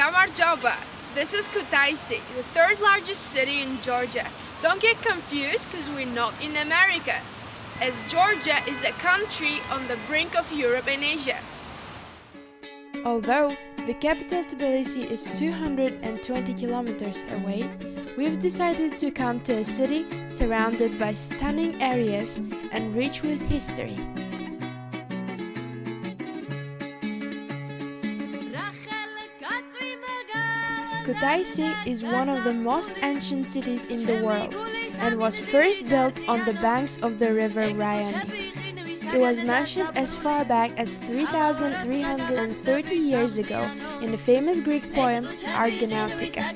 from Arjoba. This is Kutaisi, the third largest city in Georgia. Don't get confused because we're not in America, as Georgia is a country on the brink of Europe and Asia. Although the capital Tbilisi is 220 kilometers away, we've decided to come to a city surrounded by stunning areas and rich with history. Kutaisi is one of the most ancient cities in the world and was first built on the banks of the river Rayani. It was mentioned as far back as 3,330 years ago in the famous Greek poem Argonautica.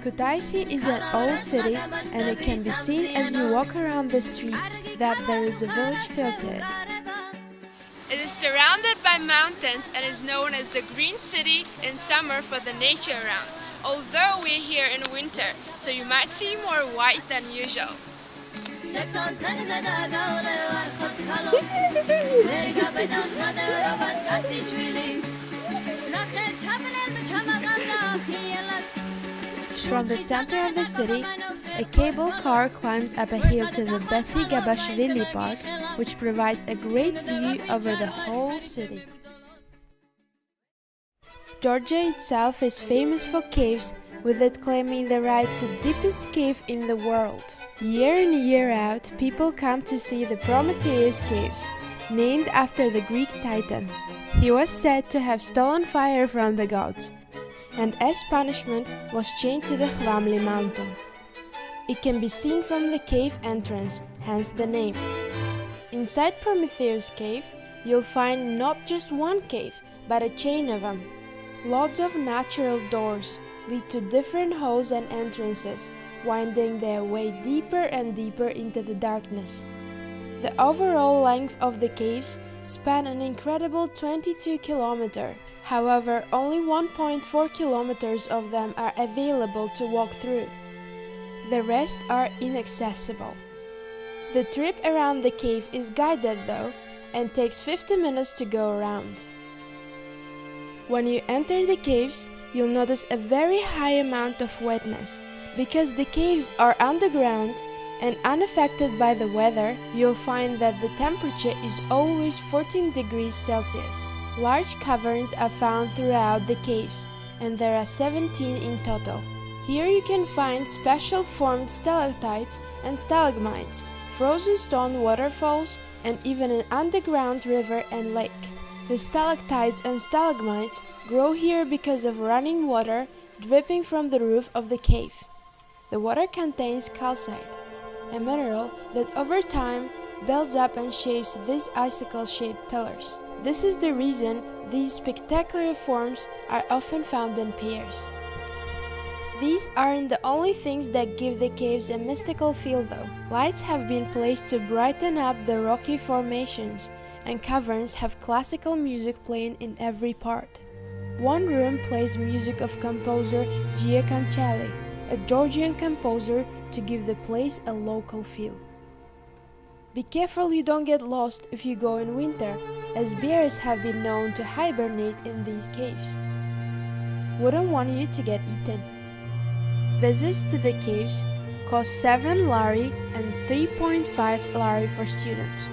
Kutaisi is an old city, and it can be seen as you walk around the streets that there is a village feel to it. It is surrounded by mountains and is known as the Green City in summer for the nature around, although we're here in winter, so you might see more white than usual. From the center of the city, a cable car climbs up a hill to the Besi Gabashvili Park, which provides a great view over the whole city. Georgia itself is famous for caves, with it claiming the right to deepest cave in the world. Year in year out, people come to see the Prometheus Caves, named after the Greek Titan. He was said to have stolen fire from the gods, and as punishment was chained to the Khvamli mountain. It can be seen from the cave entrance, hence the name. Inside Prometheus Cave, you'll find not just one cave, but a chain of them. Lots of natural doors lead to different holes and entrances, winding their way deeper and deeper into the darkness. The overall length of the caves span an incredible 22 kilometers. However, only 1.4 kilometers of them are available to walk through. The rest are inaccessible. The trip around the cave is guided though, and takes 50 minutes to go around. When you enter the caves, you'll notice a very high amount of wetness. Because the caves are underground and unaffected by the weather, you'll find that the temperature is always 14 degrees Celsius. Large caverns are found throughout the caves, and there are 17 in total. Here you can find special formed stalactites and stalagmites, frozen stone waterfalls, and even an underground river and lake. The stalactites and stalagmites grow here because of running water dripping from the roof of the cave. The water contains calcite, a mineral that over time builds up and shapes these icicle-shaped pillars. This is the reason these spectacular forms are often found in pairs. These aren't the only things that give the caves a mystical feel though. Lights have been placed to brighten up the rocky formations, and caverns have classical music playing in every part. One room plays music of composer Giaconcelli, a Georgian composer, to give the place a local feel. Be careful you don't get lost if you go in winter, as bears have been known to hibernate in these caves. Wouldn't want you to get eaten. Visits to the caves cost 7 lari and 3.5 lari for students.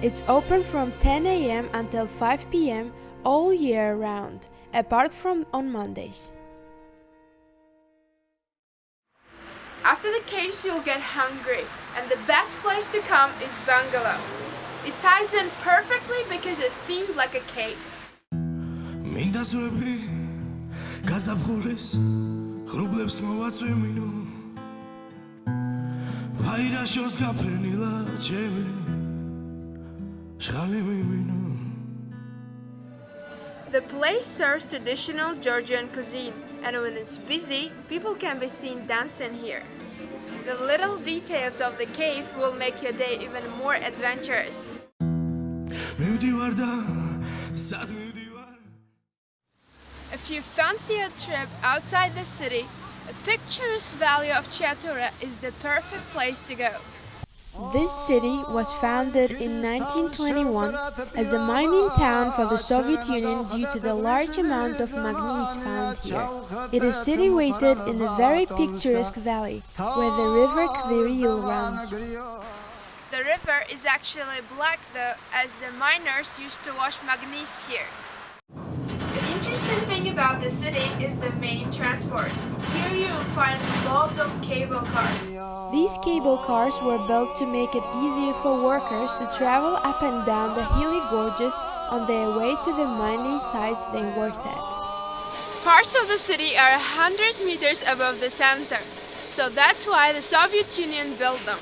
It's open from 10 a.m. until 5 p.m. all year round, apart from on Mondays. After the caves you'll get hungry, and the best place to come is Bungalow. It ties in perfectly because it's themed like a cave. The place serves traditional Georgian cuisine, and when it's busy, people can be seen dancing here. The little details of the cave will make your day even more adventurous. If you fancy a trip outside the city, a picturesque valley of Chiatura is the perfect place to go. This city was founded in 1921 as a mining town for the Soviet Union due to the large amount of manganese found here. It is situated in a very picturesque valley where the river Kviril runs. The river is actually black though, as the miners used to wash manganese here. The interesting thing about the city is the main transport. Here you will find lots of cable cars. These cable cars were built to make it easier for workers to travel up and down the hilly gorges on their way to the mining sites they worked at. Parts of the city are 100 meters above the center, so that's why the Soviet Union built them.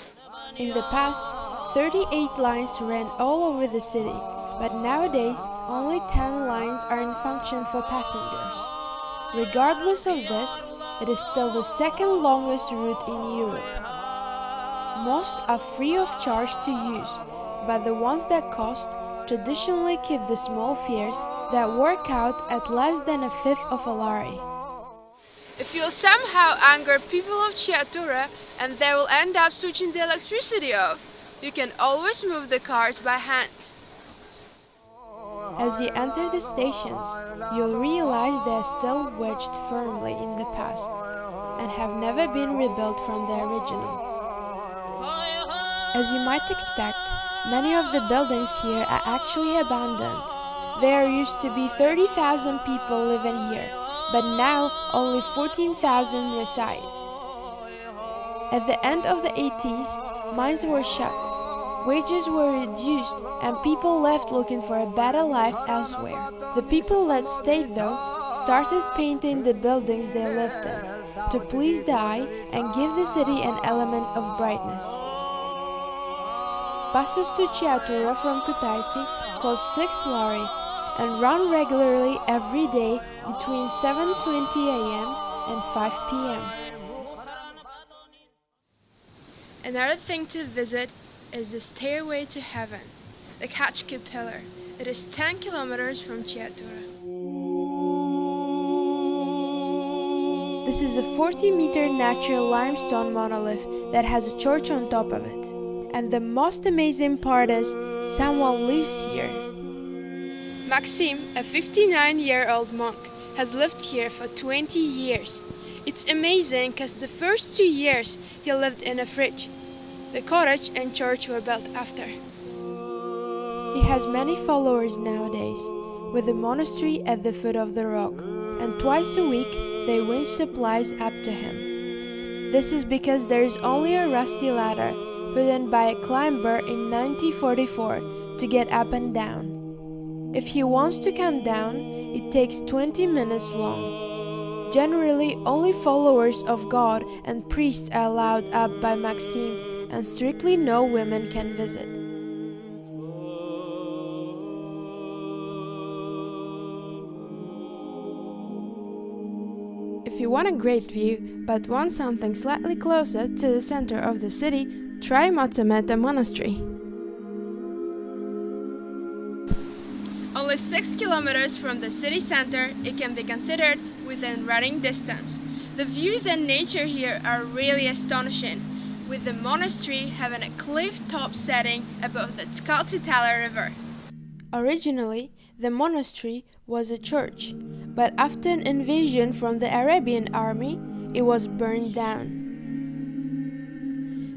In the past, 38 lines ran all over the city, but nowadays only 10 lines are in function for passengers. Regardless of this, it is still the second longest route in Europe. Most are free of charge to use, but the ones that cost traditionally keep the small fares that work out at less than a fifth of a lari. If you'll somehow anger people of Chiatura and they will end up switching the electricity off, you can always move the cars by hand. As you enter the stations, you'll realize they are still wedged firmly in the past and have never been rebuilt from the original. As you might expect, many of the buildings here are actually abandoned. There used to be 30,000 people living here, but now only 14,000 reside. At the end of the 80s, mines were shut, wages were reduced, and people left looking for a better life elsewhere. The people that stayed, though, started painting the buildings they lived in to please the eye and give the city an element of brightness. Buses to Chiatura from Kutaisi cost 6 lari and run regularly every day between 7:20 a.m. and 5 p.m. Another thing to visit is the Stairway to Heaven, the Katskhi Pillar. It is 10 kilometers from Chiatura. This is a 40-meter natural limestone monolith that has a church on top of it. And the most amazing part is, someone lives here. Maxim, a 59-year-old monk, has lived here for 20 years. It's amazing because the first 2 years he lived in a fridge. The cottage and church were built after. He has many followers nowadays, with a monastery at the foot of the rock, and twice a week they winch supplies up to him. This is because there is only a rusty ladder put in by a climber in 1944 to get up and down. If he wants to come down, it takes 20 minutes long. Generally, only followers of God and priests are allowed up by Maxim, and strictly no women can visit. If you want a great view, but want something slightly closer to the center of the city, try Motsameta Monastery. Only 6 kilometers from the city center, it can be considered within running distance. The views and nature here are really astonishing, with the monastery having a cliff-top setting above the Okatse River. Originally, the monastery was a church, but after an invasion from the Arabian army, it was burned down.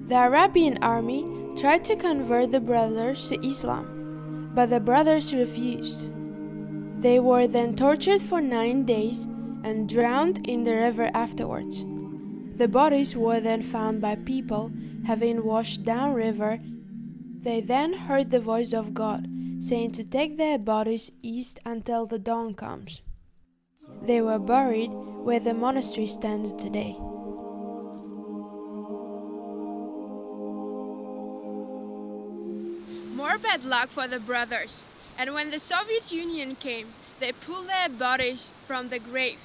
The Arabian army tried to convert the brothers to Islam, but the brothers refused. They were then tortured for 9 days and drowned in the river afterwards. The bodies were then found by people having washed downriver. They then heard the voice of God saying to take their bodies east until the dawn comes. They were buried where the monastery stands today. More bad luck for the brothers, and when the Soviet Union came, they pulled their bodies from the grave,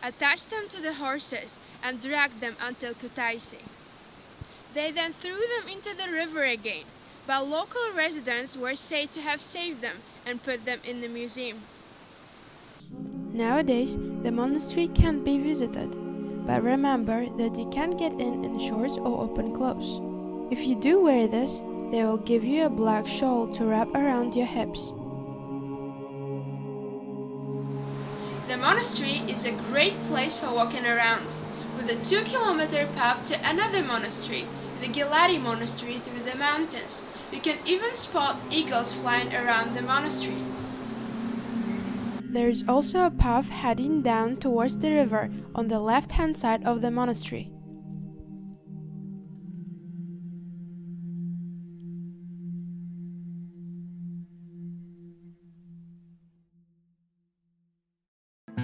attached them to the horses, and dragged them until Kutaisi. They then threw them into the river again, but local residents were said to have saved them and put them in the museum. Nowadays, the monastery can't be visited, but remember that you can't get in shorts or open clothes. If you do wear this, they will give you a black shawl to wrap around your hips. The monastery is a great place for walking around, with a 2-kilometer path to another monastery, the Palaty Monastery through the mountains. You can even spot eagles flying around the monastery. There is also a path heading down towards the river on the left-hand side of the monastery.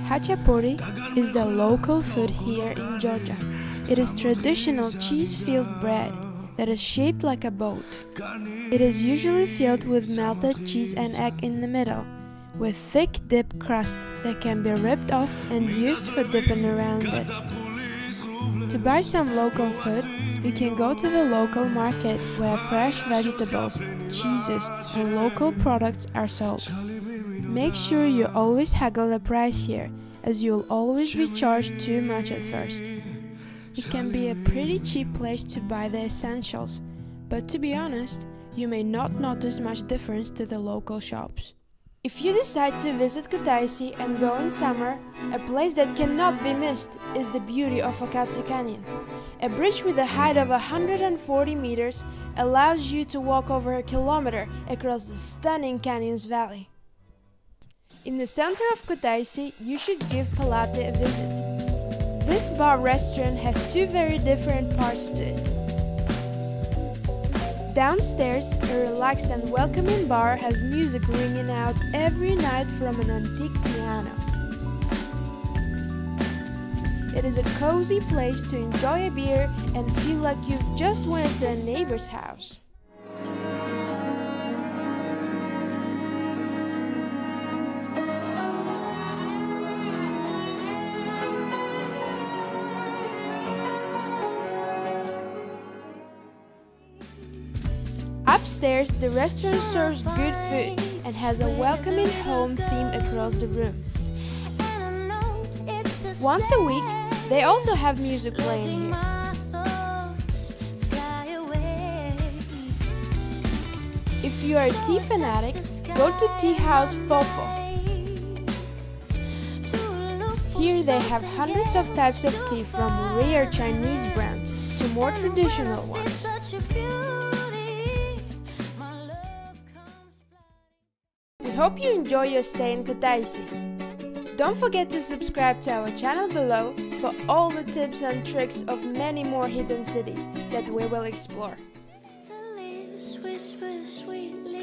Hachapuri is the local food here in Georgia. It is traditional cheese-filled bread that is shaped like a boat. It is usually filled with melted cheese and egg in the middle, with thick dip crust that can be ripped off and used for dipping around it. To buy some local food, you can go to the local market where fresh vegetables, cheeses, and local products are sold. Make sure you always haggle the price here, as you'll always be charged too much at first. It can be a pretty cheap place to buy the essentials, but to be honest, you may not notice much difference to the local shops. If you decide to visit Kutaisi and go in summer, a place that cannot be missed is the beauty of Okatse Canyon. A bridge with a height of 140 meters allows you to walk over a kilometer across the stunning canyon's valley. In the center of Kutaisi, you should give Palaty a visit. This bar restaurant has two very different parts to it. Downstairs, a relaxed and welcoming bar has music ringing out every night from an antique piano. It is a cozy place to enjoy a beer and feel like you've just went to a neighbor's house. Upstairs, the restaurant serves good food and has a welcoming home theme across the room. Once a week, they also have music playing here. If you are a tea fanatic, go to Tea House Fofo. Here they have hundreds of types of tea, from rare Chinese brands to more traditional ones. We hope you enjoy your stay in Kutaisi. Don't forget to subscribe to our channel below for all the tips and tricks of many more hidden cities that we will explore. The leaves whisper sweetly.